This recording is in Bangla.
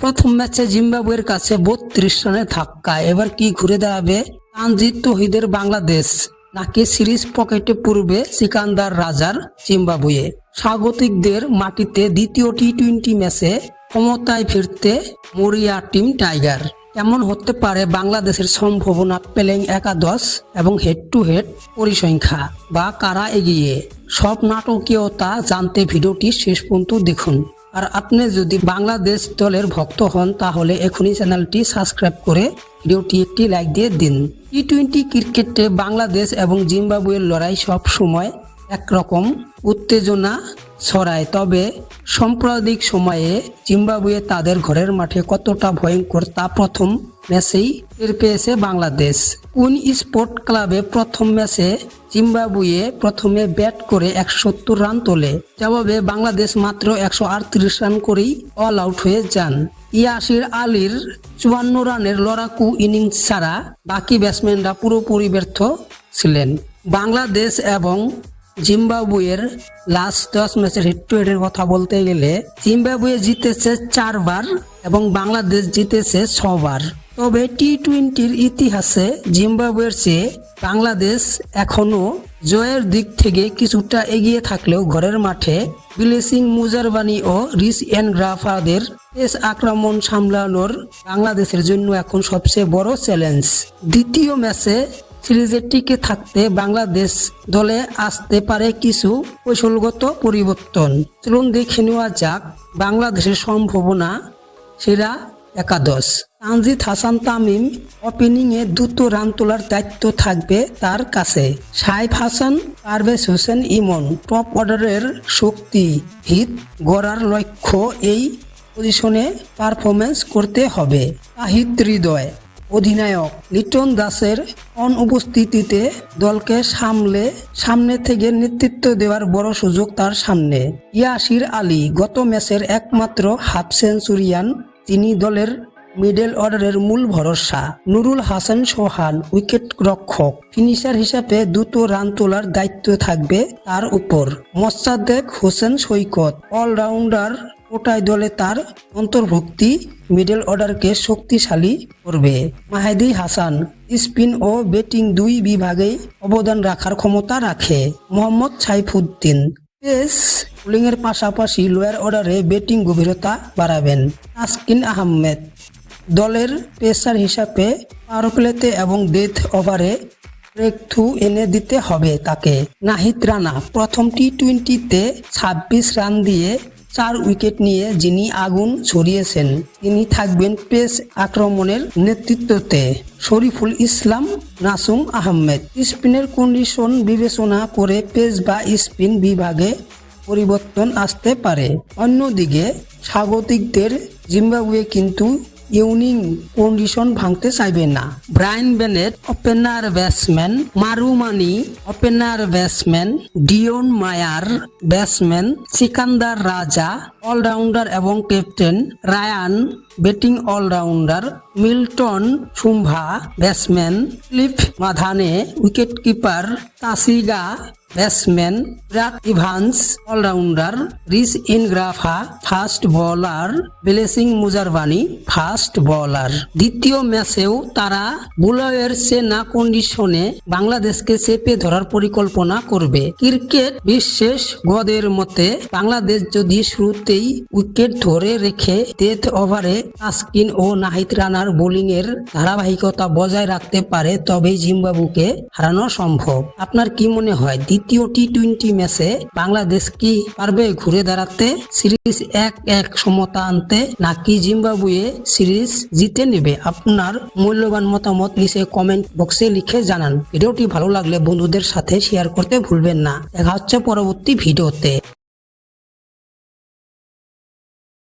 প্রথম ম্যাচে জিম্বাবুয়ের কাছে 32 রানে ধাক্কা। এবার কি ঘুরে দাঁড়াবে? তানজিদ তৌহিদের বাংলাদেশ নাকি সিরিজ পকেটে পূর্বে সিকান্দার রাজার জিম্বাবুয়ে? স্বাগতিকদের মাটিতে দ্বিতীয় টি-20 ম্যাচে ক্ষমতায় ফিরতে মরিয়া টিম টাইগার। কেমন হতে পারে বাংলাদেশের সম্ভাবনা, প্লেইং একাদশ এবং হেড টু হেড পরিসংখ্যা বা কারা এগিয়ে? সব নাটকীয়তা জানতে ভিডিওটি শেষ পর্যন্ত দেখুন। আর আপনি যদি বাংলাদেশ দলের ভক্ত হন তাহলে এখনই চ্যানেলটি সাবস্ক্রাইব করে ভিডিওটি একটি লাইক দিয়ে দিন। টি-20 ক্রিকেটে বাংলাদেশ এবং জিম্বাবুয়ের লড়াই সব সময় একরকম উত্তেজনা ছড়ায়, তবে সাম্প্রতিক সময়ে জিম্বাবুয়ে তাদের ঘরের মাঠে কতটা ভয়ঙ্কর তা প্রথম ম্যাচেই টের পেয়েছে বাংলাদেশ। কুইন স্পোর্ট ক্লাবে প্রথম ম্যাচে জিম্বাবুয়ে প্রথমে ব্যাট করে 170 রান তোলে। জবাবে বাংলাদেশ মাত্র 138 রান করেই অল আউট হয়ে যান। ইয়াসির আলীর 54 রানের লড়াকু ইনিংস ছাড়া বাকি ব্যাটসম্যানরা পুরোপুরি ব্যর্থ ছিলেন। বাংলাদেশ এবং জিম্বাবুয়ের লাস্ট 10 ম্যাচের হেড টু হেডের কথা বলতে গেলে জিম্বাবুয়ে জিতেছে 4 বার এবং বাংলাদেশ জিতেছে 6 বার। তবে টি-20-র ইতিহাসে জিম্বাবুয়ের চেয়ে বাংলাদেশ এখনও জয়ের দিক থেকে কিছুটা এগিয়ে থাকলেও ঘরের মাঠে ব্লেসিং মুজারবানি ও রিস এনগ্রাফাদের পেস আক্রমণ সামলানোর বাংলাদেশের জন্য এখন সবচেয়ে বড় চ্যালেঞ্জ। দ্বিতীয় ম্যাচে সিরিজে টিকে থাকতে বাংলাদেশ দলে আসতে পারে কিছু কৌশলগত পরিবর্তন। চলুন দেখে নেওয়া যাক বাংলাদেশের সম্ভাবনা সেরা একাদশ। তানজিদ হাসান তামিম ওপেনিংয়ে দ্রুত রান তোলার দায়িত্ব থাকবে তার কাছে। সাইফ হাসান, পারভেজ হোসেন ইমন টপ অর্ডারের শক্তি ভিত গড়ার লক্ষ্য এই পজিশনে পারফরমেন্স করতে হবে। তাহিদ হৃদয় অধিনায়ক লিটন দাসের অনুপস্থিতিতে দলকে সামনে থেকে নেতৃত্ব দেওয়ার বড় সুযোগ তার সামনে। ইয়াসির আলী গত ম্যাচের একমাত্র হাফ সেঞ্চুরিয়ান, তিনি দলের মিডল অর্ডারের মূল ভরসা। নুরুল হাসান সোহান উইকেট রক্ষক, ফিনিশার হিসাবে দ্রুত রান তোলার দায়িত্ব থাকবে তার উপর। মোসাদ্দেক হোসেন সৈকত অলরাউন্ডার কোটায় দলে তার অন্তর্ভুক্তি মিডল অর্ডারকে শক্তিশালী করবে। মাহেদী হাসান স্পিন ও ব্যাটিং দুই বিভাগেই অবদান রাখার ক্ষমতা রাখে। মোহাম্মদ সাইফুদ্দিন পেস বোলিংয়ের পাশাপাশি লোয়ার অর্ডারে ব্যাটিং গভীরতা বাড়াবেন। তাসকিন আহমেদ দলের পেসার হিসাবে পাওয়ার প্লেতে এবং ডেথ ওভারে ব্রেক থ্রু এনে দিতে হবে তাকে। নাহিদ রানা প্রথম টি-20-তে 26 রান দিয়ে 4 উইকেট নিয়ে যিনি আগুন ছড়িয়েছেন, তিনি থাকবেন পেস আক্রমণের নেতৃত্বে। শরীফুল ইসলাম, নাসুম আহমেদ স্পিনের কন্ডিশন বিবেচনা করে পেস বা স্পিন বিভাগে পরিবর্তন আসতে পারে। অন্যদিকে স্বাগতিকদের জিম্বাবুয়ে কিন্তু ইউনিং কন্ডিশন ভাঙতে চাইবে না। Brian Bennett opener batsman, Marumani opener batsman, Dion Myers batsman, Sikandar Raza allrounder এবং captain, Ryan batting allrounder, Milton Shumba batsman, Clive Madande wicket keeper, Tashinga batsman, Brad Evans allrounder, রিস ইনগ্রাফা fast bowler, Blessing Muzarabani fast bowler. দ্বিতীয় ম্যাচেও তারা বোলারের সেনা কন্ডিশনে বাংলাদেশকে চেপে ধরার পরিকল্পনা করবে। ক্রিকেট বিশেষজ্ঞদের মতে বাংলাদেশ যদি শুরুতেই উইকেট ধরে রেখে ডেথ ওভারে তাসকিন ও নাহিদ রানার বোলিং এর ধারাবাহিকতা বজায় রাখতে পারে তবেই জিম্বাবুকে হারানো সম্ভব। আপনার কি মনে হয় দ্বিতীয় টি-20 ম্যাচে বাংলাদেশ কি পারবে ঘুরে দাঁড়াতে, সিরিজ 1-1 সমতা আনতে, নাকি জিম্বাবুয়ে সিরিজ জিতে নেবে? আপনার মূল্যবান মতামত নিচে কমেন্ট বক্সে লিখে জানান। ভিডিওটি ভালো লাগলে বন্ধুদের সাথে শেয়ার করতে ভুলবেন না। দেখা হচ্ছে পরবর্তী ভিডিওতে।